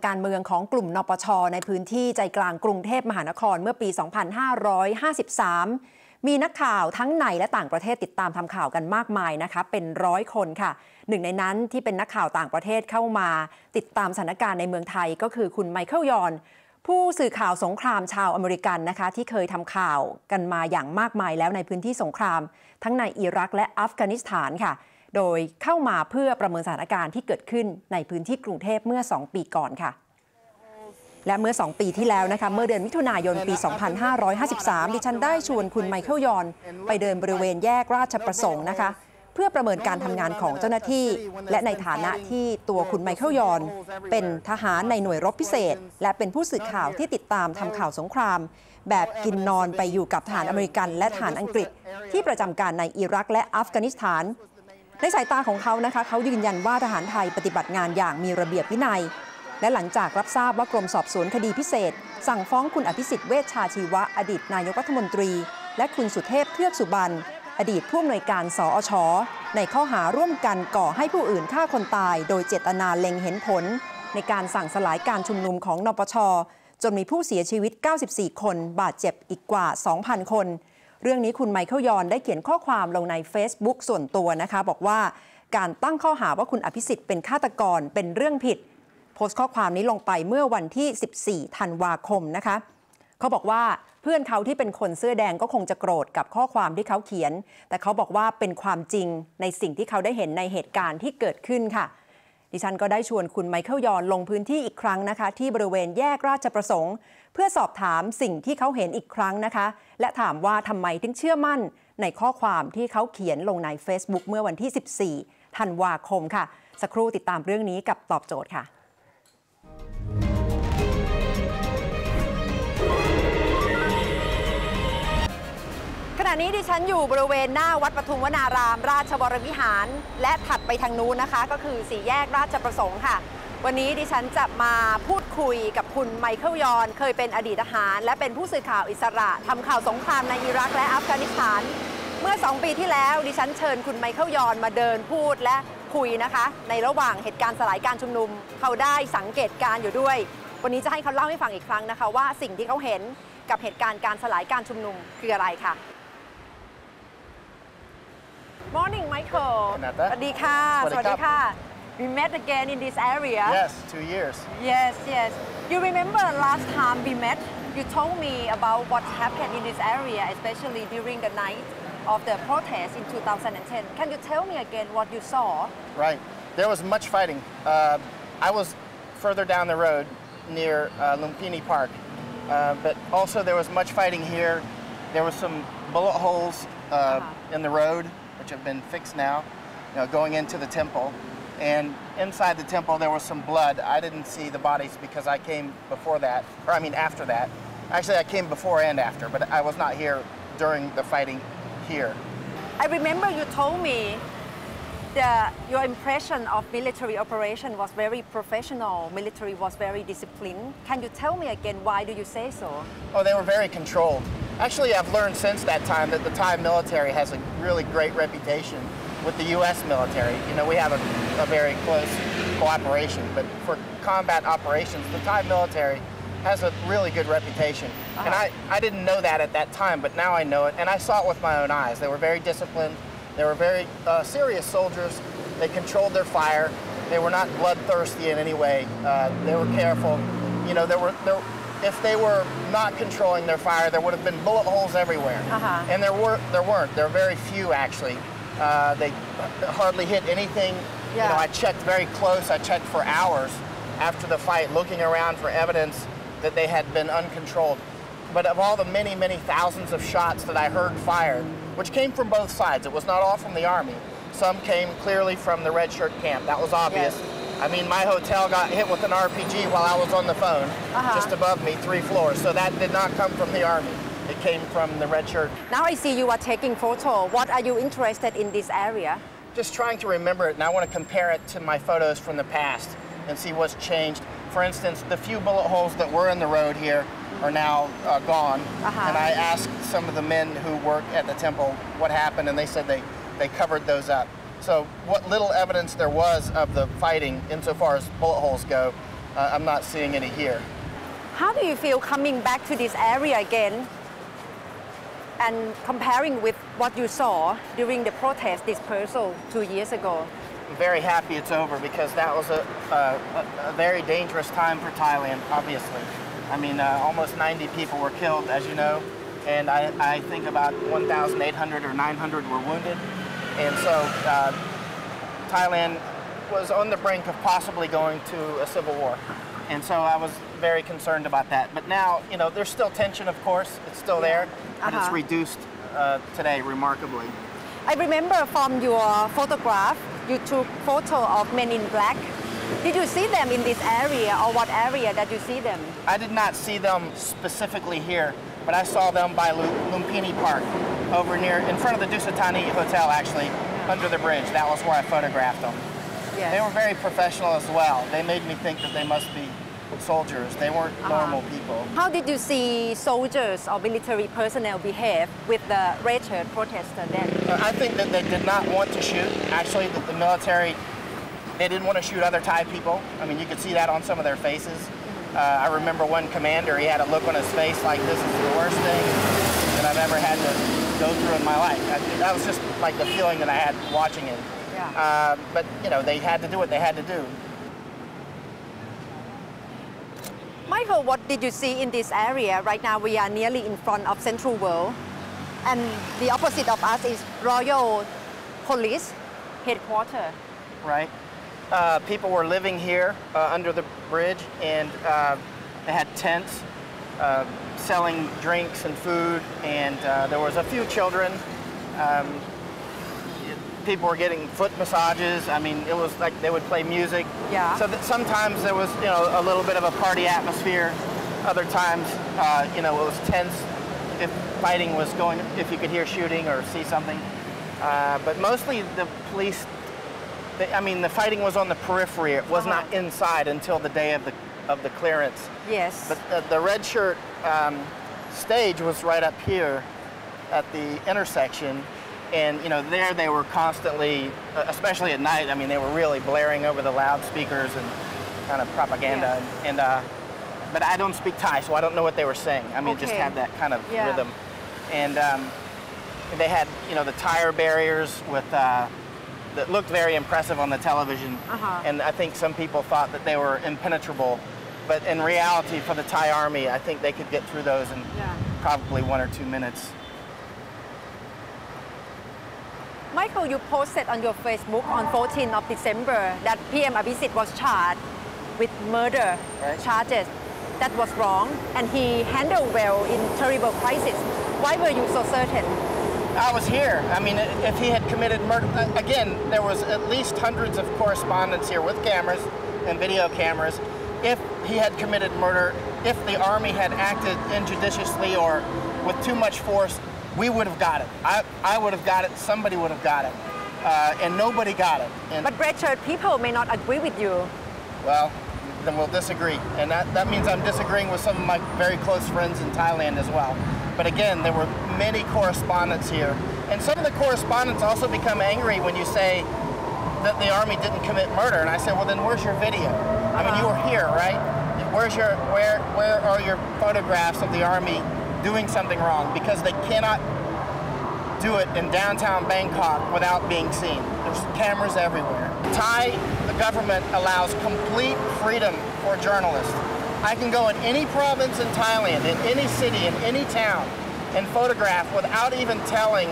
การเมืองของกลุ่มนปช.ในพื้นที่ใจกลางกรุงเทพมหานครเมื่อปี 2553 มีนักข่าวทั้งในและต่างประเทศติดตามทำข่าวกันมากมายนะคะเป็น100 คนค่ะหนึ่งในนั้นที่เป็นนักข่าวต่างประเทศเข้ามาติดตามสถานการณ์ในเมืองไทยก็คือคุณไมเคิลยอนผู้สื่อข่าวสงครามชาวอเมริกันนะคะที่เคยทำข่าวกันมาอย่างมากมายแล้วในพื้นที่สงครามทั้งในอิรักและอัฟกานิสถานค่ะโดยเข้ามาเพื่อประเมินสถานการณ์ที่เกิดขึ้นในพื้นที่กรุงเทพเมื่อ2 ปีก่อนค่ะและเมื่อ2 ปีที่แล้วนะคะเมื่อเดือนมิถุนายนปี 2553 ดิฉันได้ชวนคุณไมเคิลยอนไปเดินบริเวณแยกราชประสงค์นะคะเพื่อประเมินการทำงานของเจ้าหน้าที่และในฐานะที่ตัวคุณไมเคิลยอนเป็นทหารในหน่วยรบพิเศษและเป็นผู้สื่อข่าวที่ติดตามทำข่าวสงครามแบบกินนอนไปอยู่กับทหารอเมริกันและทหารอังกฤษที่ประจำการในอิรักและอัฟกานิสถานในสายตาของเขานะคะเขายืนยันว่าทหารไทยปฏิบัติงานอย่างมีระเบียบวินัยและหลังจากรับทราบว่ากรมสอบสวนคดีพิเศษสั่งฟ้องคุณอภิสิทธิ์เวชชาชีวะอดีตนายกรัฐมนตรีและคุณสุเทพเทือกสุบรรณอดีตผู้อำนวยการสอช.ในข้อหาร่วมกันก่อให้ผู้อื่นฆ่าคนตายโดยเจตนาเล็งเห็นผลในการสั่งสลายการชุมนุมของนปช.จนมีผู้เสียชีวิต94 คนบาดเจ็บอีกกว่า 2,000 คนเรื่องนี้คุณไมเคิลยอนได้เขียนข้อความลงใน Facebook ส่วนตัวนะคะบอกว่าการตั้งข้อหาว่าคุณอภิสิทธิ์เป็นฆาตกรเป็นเรื่องผิดโพสต์ข้อความนี้ลงไปเมื่อวันที่ 14 ธันวาคมนะคะเขาบอกว่าเพื่อนเขาที่เป็นคนเสื้อแดงก็คงจะโกรธกับข้อความที่เขาเขียนแต่เขาบอกว่าเป็นความจริงในสิ่งที่เขาได้เห็นในเหตุการณ์ที่เกิดขึ้นค่ะดิฉันก็ได้ชวนคุณไมเคิลยอนลงพื้นที่อีกครั้งนะคะที่บริเวณแยกราชประสงค์เพื่อสอบถามสิ่งที่เขาเห็นอีกครั้งนะคะและถามว่าทำไมถึงเชื่อมั่นในข้อความที่เขาเขียนลงใน Facebook เมื่อวันที่ 14 ธันวาคมค่ะสักครู่ติดตามเรื่องนี้กับตอบโจทย์ค่ะขณะนี้ดิฉันอยู่บริเวณหน้าวัดปทุมวนารามราชวรวิหารและถัดไปทางนู้นนะคะก็คือสี่แยกราชประสงค์ค่ะวันนี้ดิฉันจะมาพูดคุยกับคุณไมเคิลยอนเคยเป็นอดีตทหารและเป็นผู้สื่อข่าวอิสระทำข่าวสงครามในอิรักและอัฟกานิสถานเมื่อ2 ปีที่แล้วดิฉันเชิญคุณไมเคิลยอนมาเดินพูดและคุยนะคะในระหว่างเหตุการณ์สลายการชุมนุมเขาได้สังเกตการณ์อยู่ด้วยวันนี้จะให้เขาเล่าให้ฟังอีกครั้งนะคะว่าสิ่งที่เขาเห็นกับเหตุการณ์การสลายการชุมนุมคืออะไรค่ะMorning, Michael. สวัสดีค่ะ สวัสดีค่ะ We met again in this area. Yes, 2 years. Yes, yes. You remember last time we met? You told me about what happened in this area, especially during the night of the protest in 2010. Can you tell me again what you saw? Right. There was much fighting. I was further down the road near Lumpini Park, but also there was much fighting here. There were some bullet holes in the road.which have been fixed now, going into the temple. And inside the temple, there was some blood. I didn't see the bodies because I came before that, or I mean after that. Actually, I came before and after, but I was not here during the fighting here. I remember you told me that your impression of military operation was very professional. Military was very disciplined. Can you tell me again why do you say so? Oh, they were very controlled. Actually, I've learned since that time that the Thai military has a really great reputation with the U.S. military. We have a very close cooperation, but for combat operations, the Thai military has a really good reputation. And I didn't know that at that time, but now I know it, and I saw it with my own eyes. They were very disciplined. They were very serious soldiers. They controlled their fire. They were not bloodthirsty in any way. They were careful. If they were not controlling their fire, there would have been bullet holes everywhere. And there weren't. There were very few, actually. They hardly hit anything. I checked very close. I checked for hours after the fight, looking around for evidence that they had been uncontrolled. But of all the many, many thousands of shots that I heard fired, which came from both sides, it was not all from the Army. Some came clearly from the Red Shirt camp. That was obvious. Yes.I mean, my hotel got hit with an RPG while I was on the phone, just above me, 3 floors. So that did not come from the Army. It came from the Red Shirt. Now I see you are taking photo. What are you interested in this area? Just trying to remember it, and I want to compare it to my photos from the past and see what's changed. For instance, the few bullet holes that were in the road here are now gone. And I asked some of the men who work at the temple what happened, and they said they covered those up. So what little evidence there was of the fighting insofar as bullet holes go I'm not seeing any here. How do you feel coming back to this area again and comparing with what you saw during the protest dispersal 2 years ago? I'm very happy it's over because that was a very dangerous time for Thailand, obviously. I mean, almost 90 people were killed, as you know, and I think about 1,800 or 900 were wounded. And so Thailand was on the brink of possibly going to a civil war. And so I was very concerned about that. But now, you know, there's still tension, of course. It's still there, but it's reduced today remarkably. I remember from your photograph, you took photo of men in black. Did you see them in this area, or what area that you see them? I did not see them specifically here, but I saw them by Lumpini Park, over near, in front of the Dusatani Hotel, actually, under the bridge. That was where I photographed them. Yes. They were very professional as well. They made me think that they must be soldiers. They weren't normal people. How did you see soldiers or military personnel behave with the red shirt protester then? I think that they did not want to shoot. Actually, that the military, they didn't want to shoot other Thai people. I mean, you could see that on some of their faces. I remember one commander, he had a look on his face like this is the worst thing that I've ever had to go through in my life. That was just like the feeling that I had watching it. Yeah. But, you know, they had to do what they had to do. Michael, what did you see in this area? Right now we are nearly in front of Central World, and the opposite of us is Royal Police Headquarters. Right. People were living here under the bridge, and they had tents selling drinks and food, and there was a few children. People were getting foot massages. I mean, it was like they would play music. Yeah. So that sometimes there was, you know, a little bit of a party atmosphere. Other times, you know, it was tense if fighting was going, if you could hear shooting or see something. But mostly the police, I mean, the fighting was on the periphery. It was not inside until the day of the clearance. Yes. But the red shirt stage was right up here at the intersection. And, you know, there they were constantly, especially at night, I mean, they were really blaring over the loudspeakers and kind of propaganda. Yeah. And but I don't speak Thai, so I don't know what they were saying. I mean, it just had that kind of rhythm. And they had, you know, the tire barriers with, that looked very impressive on the television. And I think some people thought that they were impenetrable. But in reality, for the Thai army, I think they could get through those in probably 1 or 2 minutes. Michael, you posted on your Facebook on 14th of December that PM Abhisit was charged with murder charges. That was wrong, and he handled well in terrible crisis. Why were you so certain? I was here. I mean, if he had committed murder, again, there was at least hundreds of correspondents here with cameras and video cameras. If he had committed murder, if the army had acted injudiciously or with too much force, we would have got it. I would have got it. Somebody would have got it. And nobody got it. And but red shirt people may not agree with you. Well, then we'll disagree. And that means I'm disagreeing with some of my very close friends in Thailand as well. But again, there were many correspondents here. And some of the correspondents also become angry when you say that the army didn't commit murder. And I say, well, then where's your video? I mean, you were here, right? Where are your photographs of the army doing something wrong? Because they cannot do it in downtown Bangkok without being seen. There's cameras everywhere. The government allows complete freedom for journalists. I can go in any province in Thailand, in any city, in any town, and photograph without even telling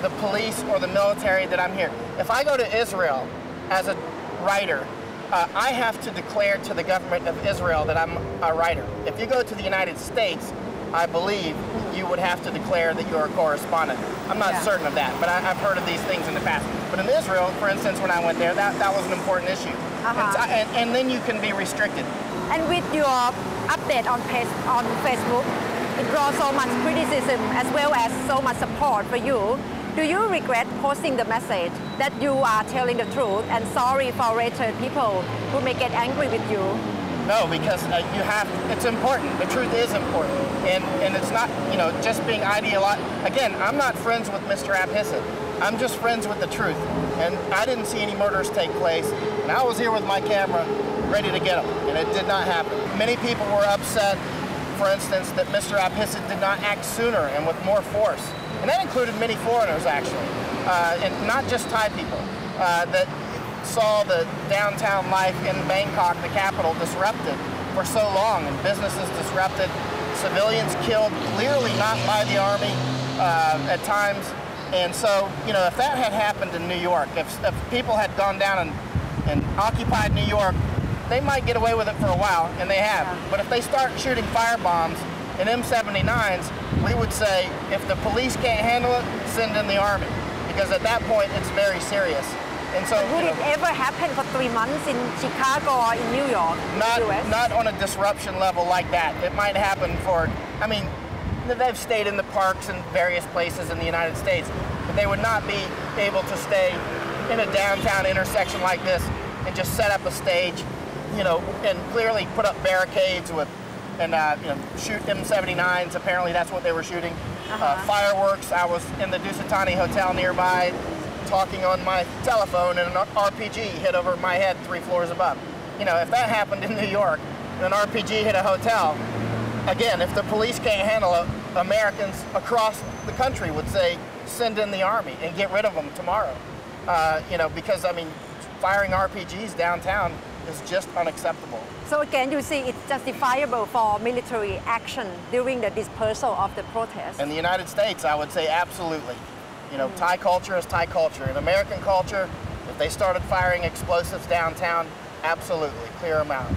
the police or the military that I'm here. If I go to Israel as a writer, I have to declare to the government of Israel that I'm a writer. If you go to the United States, I believe you would have to declare that you're a correspondent. I'm not certain of that, but I've heard of these things in the past. But in Israel, for instance, when I went there, that was an important issue. And then you can be restricted. And with your update on Facebook, it draws so much criticism as well as so much support for you. Do you regret posting the message that you are telling the truth and sorry for red-shirt people who may get angry with you? No, because it's important. The truth is important. And it's not, you know, just being ideological. Again, I'm not friends with Mr. Abhisit. I'm just friends with the truth. And I didn't see any murders take place. And I was here with my camera ready to get them, and it did not happen. Many people were upset, for instance, that Mr. Abhisit did not act sooner and with more force. And that included many foreigners, actually, and not just Thai people, that saw the downtown life in Bangkok, the capital, disrupted for so long, and businesses disrupted, civilians killed, clearly not by the army at times. And so, if that had happened in New York, if people had gone down and occupied New York, they might get away with it for a while, and they have. But if they start shooting firebombs in M79s, we would say, if the police can't handle it, send in the army, because at that point, it's very serious. And so, would it ever happen for 3 months in Chicago or in New York, US? Not on a disruption level like that. It might happen they've stayed in the parks and various places in the United States, but they would not be able to stay in a downtown intersection like this and just set up a stage, and clearly put up barricades and shoot M79s. Apparently that's what they were shooting. Fireworks. I was in the Dusatani Hotel nearby talking on my telephone, and an RPG hit over my head 3 floors above. If that happened in New York and an RPG hit a hotel, again, if the police can't handle it, Americans across the country would say, send in the army and get rid of them tomorrow. Because, firing RPGs downtown is just unacceptable. So again, you see it's justifiable for military action during the dispersal of the protests. In the United States, I would say absolutely. Thai culture is Thai culture. In American culture, if they started firing explosives downtown, absolutely, clear them out.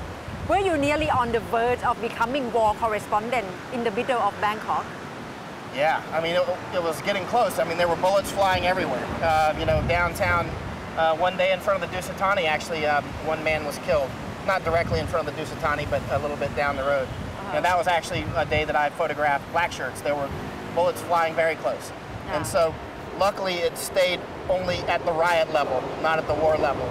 Were you nearly on the verge of becoming war correspondent in the middle of Bangkok? Yeah, it was getting close. There were bullets flying everywhere. Downtown, one day in front of the Dusatani, actually, one man was killed. Not directly in front of the Dusatani, but a little bit down the road. And that was actually a day that I photographed black shirts. There were bullets flying very close. And so, luckily, it stayed only at the riot level, not at the war level.